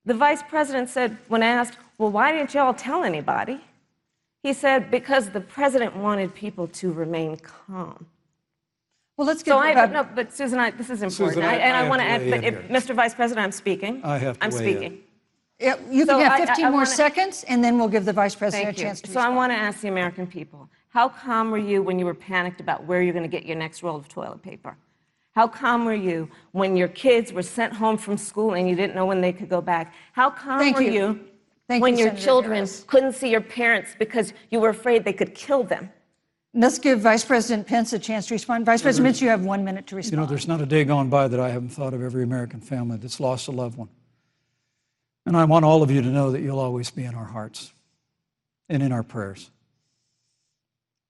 The vice president said, when asked, well, why didn't you all tell anybody? He said, because the president wanted people to remain calm. Well, let's get no, but Susan, this is important. Susan, I want to add, but here. Mr. Vice President, I'm speaking. I have to I'm weigh speaking. Yeah, you can have 15 more seconds, and then we'll give the vice president a chance to respond. So I want to ask the American people, how calm were you when you were panicked about where you're going to get your next roll of toilet paper? How calm were you when your kids were sent home from school and you didn't know when they could go back? How calm were you when your children couldn't see your parents because you were afraid they could kill them? Let's give Vice President Pence a chance to respond. Vice President Pence, you have 1 minute to respond. You know, there's not a day gone by that I haven't thought of every American family that's lost a loved one. And I want all of you to know that you'll always be in our hearts and in our prayers.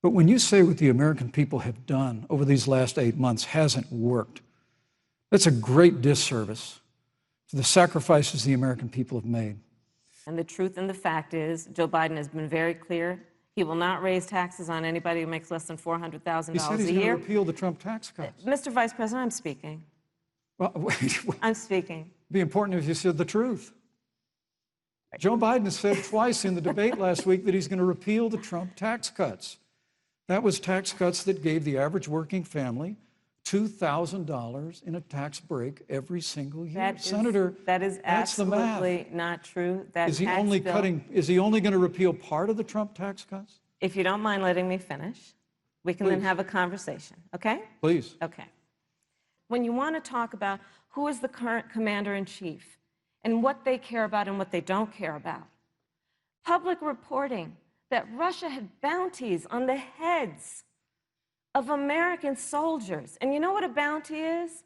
But when you say what the American people have done over these last 8 months hasn't worked, that's a great disservice to the sacrifices the American people have made. And the truth and the fact is, Joe Biden has been very clear. He will not raise taxes on anybody who makes less than $400,000 a year. He said he's going to repeal the Trump tax cuts. Mr. Vice President, I'm speaking. Well, wait. I'm speaking. It'd be important if you said the truth. Joe Biden has said twice in the debate last week that he's going to repeal the Trump tax cuts. That was tax cuts that gave the average working family $2,000 in a tax break every single year. Senator, that is absolutely not true. Is he only going to repeal part of the Trump tax cuts? If you don't mind letting me finish, we can then have a conversation, okay? Please. Okay. When you want to talk about who is the current commander-in-chief and what they care about and what they don't care about, public reporting that Russia had bounties on the heads of American soldiers. And you know what a bounty is?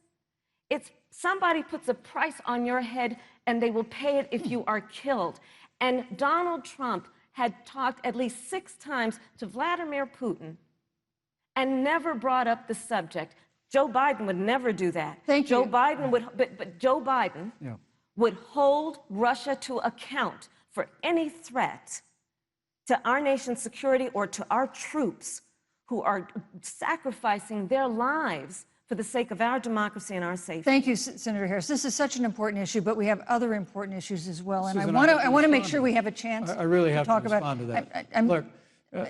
It's somebody puts a price on your head and they will pay it if you are killed. And Donald Trump had talked at least 6 times to Vladimir Putin and never brought up the subject. Joe Biden would never do that. Thank you. Joe Biden would, but Joe Biden would hold Russia to account for any threat to our nation's security or to our troops who are sacrificing their lives for the sake of our democracy and our safety. Thank you, Senator Harris. This is such an important issue, but we have other important issues as well. And Susan, I want to make sure we have a chance I really have to talk to respond about to that. Look,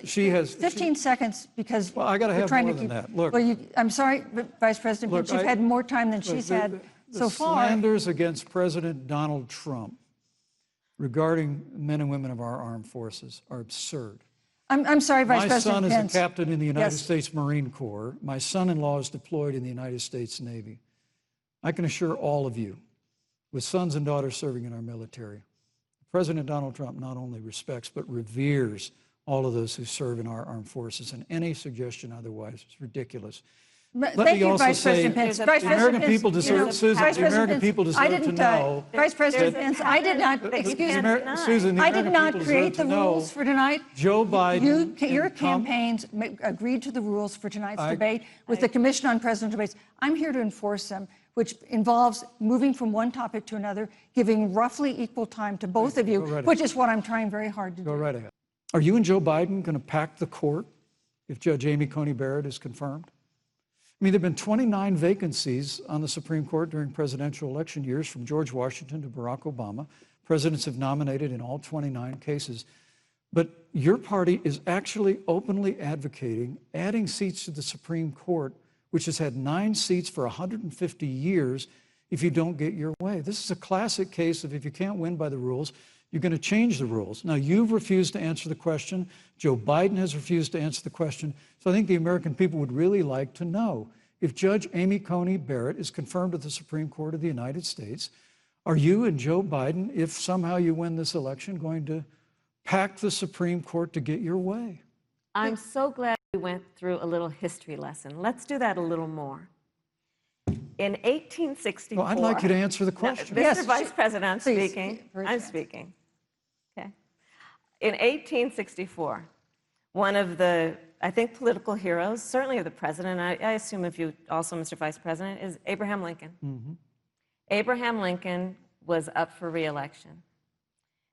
she has 15 seconds because I got to have trying more to than that. Look, well, I'm sorry, Vice President Pence, you've had more time than she's had so far. The slanders against President Donald Trump regarding men and women of our armed forces are absurd. I'm sorry, Vice President Pence. My son is a captain in the United States Marine Corps. My son-in-law is deployed in the United States Navy. I can assure all of you, with sons and daughters serving in our military, President Donald Trump not only respects but reveres all of those who serve in our armed forces, and any suggestion otherwise is ridiculous. Thank you, Vice President Pence. The American people deserve, Susan, the American people deserve to know. Vice President Pence, I did not, excuse me, Susan, I did not create the rules for tonight. Joe Biden. Your campaigns agreed to the rules for tonight's debate with the Commission on Presidential Debates. I'm here to enforce them, which involves moving from one topic to another, giving roughly equal time to both of you, which is what I'm trying very hard to do. Go right ahead. Are you and Joe Biden going to pack the court if Judge Amy Coney Barrett is confirmed? I mean, there have been 29 vacancies on the Supreme Court during presidential election years, from George Washington to Barack Obama. Presidents have nominated in all 29 cases. But your party is actually openly advocating adding seats to the Supreme Court, which has had 9 seats for 150 years, if you don't get your way. This is a classic case of if you can't win by the rules, you're going to change the rules. Now, you've refused to answer the question. Joe Biden has refused to answer the question. So I think the American people would really like to know, if Judge Amy Coney Barrett is confirmed to the Supreme Court of the United States, are you and Joe Biden, if somehow you win this election, going to pack the Supreme Court to get your way? I'm so glad we went through a little history lesson. Let's do that a little more. In 1864... Well, I'd like you to answer the question. No, Mr. Vice President, I'm speaking. I'm speaking. Okay. In 1864, one of the, I think, political heroes, certainly of the president, I assume if you also, Mr. Vice President, is Abraham Lincoln. Mm-hmm. Abraham Lincoln was up for re-election.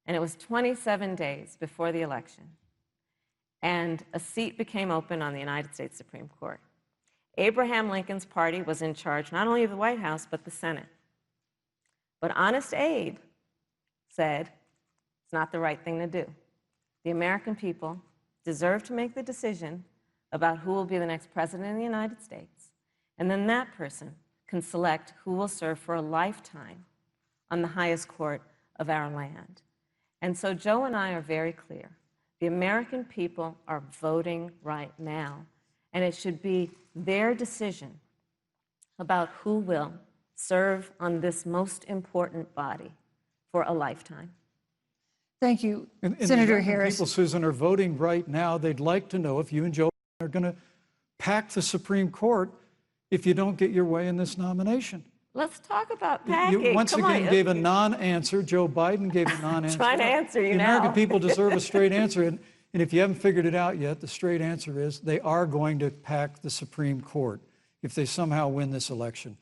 And it was 27 days before the election. And a seat became open on the United States Supreme Court. Abraham Lincoln's party was in charge not only of the White House, but the Senate. But Honest Abe said it's not the right thing to do. The American people deserve to make the decision about who will be the next president of the United States, and then that person can select who will serve for a lifetime on the highest court of our land. And so Joe and I are very clear. The American people are voting right now, and it should be their decision about who will serve on this most important body for a lifetime. Thank you, And Senator the Harris. people, Susan, are voting right now. They'd like to know if you and Joe are going to pack the Supreme Court if you don't get your way in this nomination. Let's talk about packing. You once Come again on. gave a non-answer. Joe Biden gave a non-answer. Trying to answer you the now. American people deserve a straight answer. And if you haven't figured it out yet, the straight answer is they are going to pack the Supreme Court if they somehow win this election.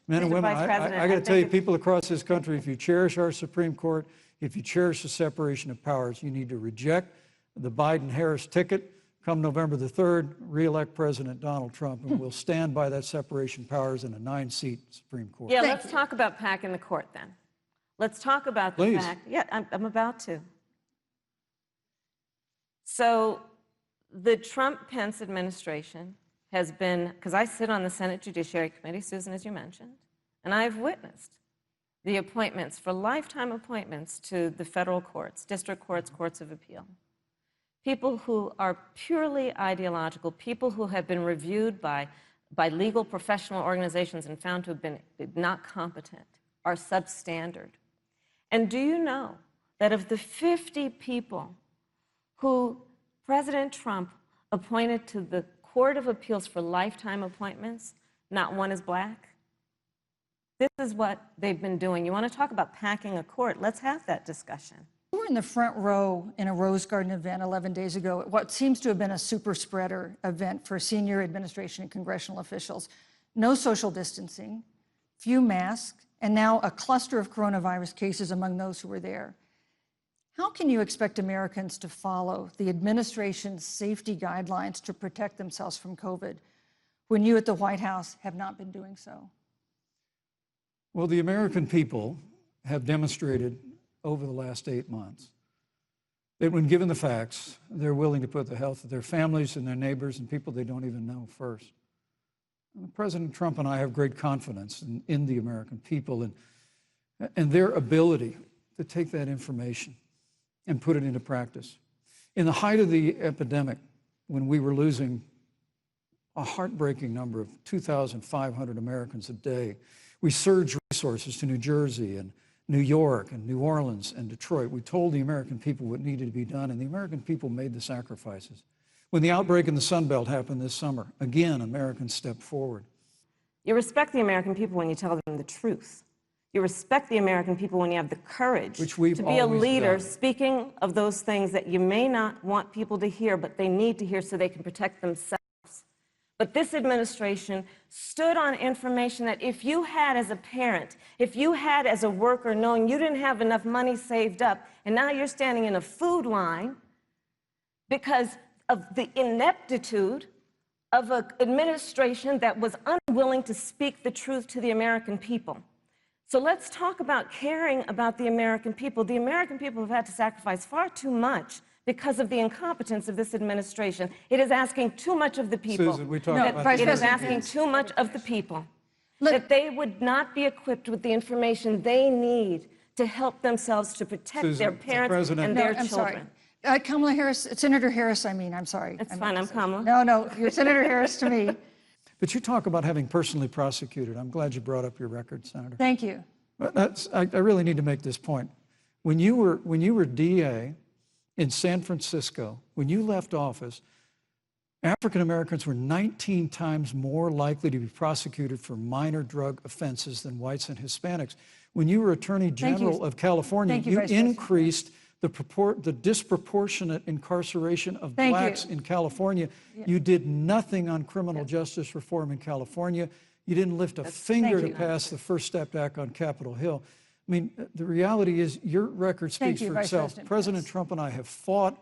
Men and women, Vice President, I got to I tell you, think people across this country, if you cherish our Supreme Court, if you cherish the separation of powers, you need to reject the Biden-Harris ticket. Come November the 3rd, re-elect President Donald Trump, and we'll stand by that separation of powers in a 9-seat Supreme Court. Yeah, let's talk about packing the court then. Let's talk about the Please. fact. Yeah, I'm about to. So the Trump-Pence administration has been, because I sit on the Senate Judiciary Committee, Susan, as you mentioned, and I've witnessed the appointments for lifetime appointments to the federal courts, district courts, courts of appeal. People who are purely ideological, people who have been reviewed by legal professional organizations and found to have been not competent, are substandard. And do you know that of the 50 people who President Trump appointed to the Court of Appeals for lifetime appointments, not one is black? This is what they've been doing. You want to talk about packing a court? Let's have that discussion. You were in the front row in a Rose Garden event 11 days ago at what seems to have been a super spreader event for senior administration and congressional officials. No social distancing, few masks, and now a cluster of coronavirus cases among those who were there. How can you expect Americans to follow the administration's safety guidelines to protect themselves from COVID when you at the White House have not been doing so? Well, the American people have demonstrated over the last 8 months that when given the facts, they're willing to put the health of their families and their neighbors and people they don't even know first. And President Trump and I have great confidence in the American people and their ability to take that information and put it into practice. In the height of the epidemic, when we were losing a heartbreaking number of 2,500 Americans a day, we surged resources to New Jersey and New York and New Orleans and Detroit. We told the American people what needed to be done, and the American people made the sacrifices. When the outbreak in the Sun Belt happened this summer, again, Americans stepped forward. You respect the American people when you tell them the truth. You respect the American people when you have the courage Which we've to be a always leader, done. speaking of those things that you may not want people to hear, but they need to hear so they can protect themselves. But this administration stood on information that if you had as a parent, if you had as a worker knowing you didn't have enough money saved up, and now you're standing in a food line because of the ineptitude of an administration that was unwilling to speak the truth to the American people. So let's talk about caring about the American people. The American people have had to sacrifice far too much because of the incompetence of this administration. It is asking too much of the people. Susan, we talked No, about Vice It is President asking too much of the people. Let- That they would not be equipped with the information they need to help themselves to protect Susan, their the parents President- and No, their I'm children. sorry. Kamala Harris, Senator Harris, I'm sorry. It's I fine, meant I'm to say- Kamala. No, you're Senator Harris to me. But you talk about having personally prosecuted. I'm glad you brought up your record, Senator. Thank you. But I really need to make this point. When you were DA in San Francisco, when you left office, African Americans were 19 times more likely to be prosecuted for minor drug offenses than whites and Hispanics. When you were Attorney General of California, Thank you, you Vice President. increased the disproportionate incarceration of Thank you. blacks in California. You did nothing on criminal justice reform in California. You didn't lift a finger to you. pass the First Step Act on Capitol Hill. I mean, the reality is your record Thank speaks you, for Vice itself. President President Pence. Trump and I have fought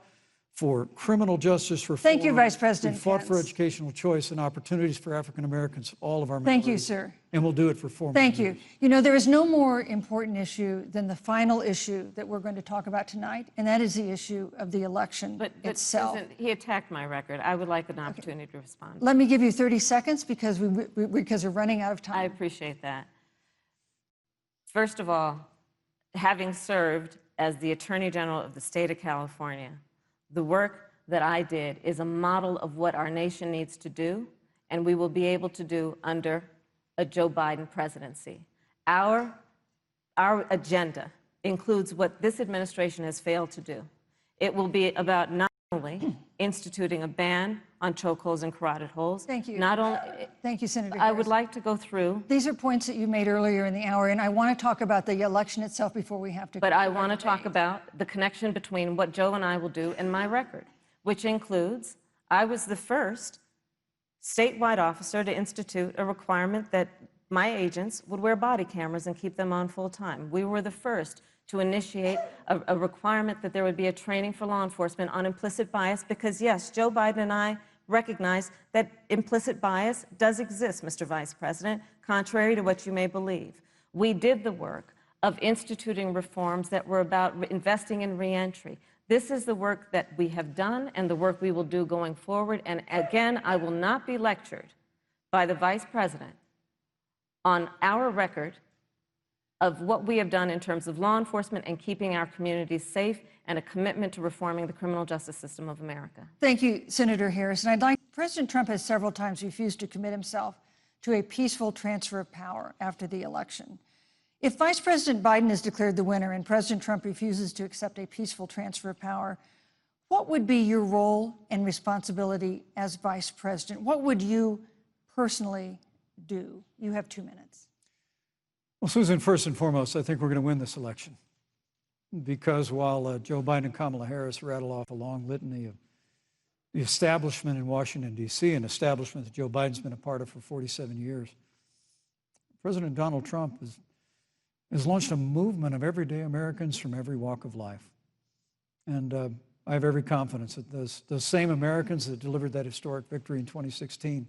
for criminal justice reform. Thank you, Vice President We fought for Pence. educational choice and opportunities for African Americans, all of our Thank you, minorities. sir. And we'll do it for 4 more Thank years. you. You know, there is no more important issue than the final issue that we're going to talk about tonight, and that is the issue of the election But itself. Susan, he attacked my record. I would like an opportunity to respond. Let me give you 30 seconds because we're running out of I time. appreciate that. First of all, having served as the Attorney General of the state of California, the work that I did is a model of what our nation needs to do, and we will be able to do under a Joe Biden presidency. Our agenda includes what this administration has failed to do. It will be about not only instituting a ban on chokeholds and carotid holes. Thank you. Not only, Thank you, Senator I Harris. would like to go through, These are points that you made earlier in the hour, and I want to talk about the election itself before we have to. but I want to talk about the connection between what Joe and I will do and my record, which includes, I was the first statewide officer to institute a requirement that my agents would wear body cameras and keep them on full time. We were the first to initiate a requirement that there would be a training for law enforcement on implicit bias, because yes, Joe Biden and I recognize that implicit bias does exist, Mr. Vice President, contrary to what you may believe. We did the work of instituting reforms that were about investing in reentry. This is the work that we have done and the work we will do going forward. And again, I will not be lectured by the Vice President on our record of what we have done in terms of law enforcement and keeping our communities safe and a commitment to reforming the criminal justice system of America. Thank you, Senator Harris. And President Trump has several times refused to commit himself to a peaceful transfer of power after the election. If Vice President Biden is declared the winner and President Trump refuses to accept a peaceful transfer of power, what would be your role and responsibility as Vice President? What would you personally do? You have 2 minutes. Well, Susan, first and foremost, I think we're going to win this election, because while Joe Biden and Kamala Harris rattle off a long litany of the establishment in Washington, D.C., an establishment that Joe Biden's been a part of for 47 years, President Donald Trump has launched a movement of everyday Americans from every walk of life. And I have every confidence that those same Americans that delivered that historic victory in 2016,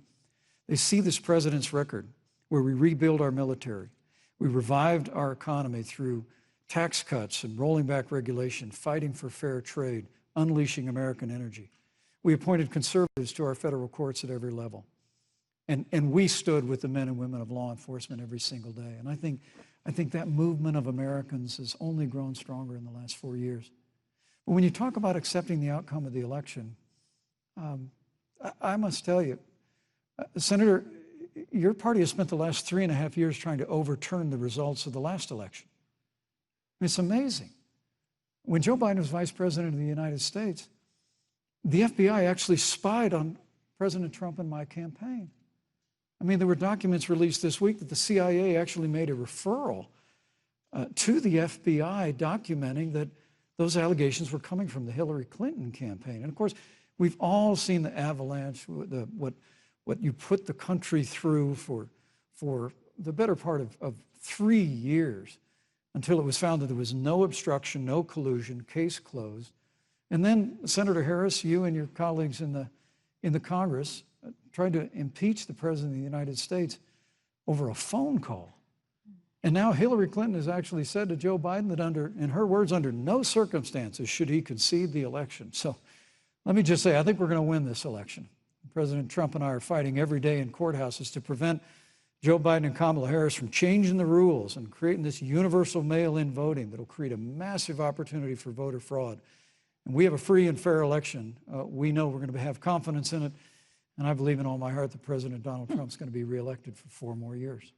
they see this president's record where we rebuild our military, we revived our economy through tax cuts and rolling back regulation, fighting for fair trade, unleashing American energy. We appointed conservatives to our federal courts at every level. And we stood with the men and women of law enforcement every single day. And I think that movement of Americans has only grown stronger in the last 4 years. But when you talk about accepting the outcome of the election, I must tell you, Senator, your party has spent the last 3.5 years trying to overturn the results of the last election. It's amazing. When Joe Biden was Vice President of the United States, the FBI actually spied on President Trump and my campaign. I mean, there were documents released this week that the CIA actually made a referral to the FBI documenting that those allegations were coming from the Hillary Clinton campaign. And of course, we've all seen the avalanche, what you put the country through for the better part of 3 years until it was found that there was no obstruction, no collusion, case closed. And then, Senator Harris, you and your colleagues in the Congress tried to impeach the President of the United States over a phone call. And now Hillary Clinton has actually said to Joe Biden that in her words, under no circumstances should he concede the election. So let me just say, I think we're going to win this election. President Trump and I are fighting every day in courthouses to prevent Joe Biden and Kamala Harris from changing the rules and creating this universal mail-in voting that will create a massive opportunity for voter fraud. And we have a free and fair election. We know we're going to have confidence in it. And I believe in all my heart that President Donald Trump's going to be reelected for 4 more years.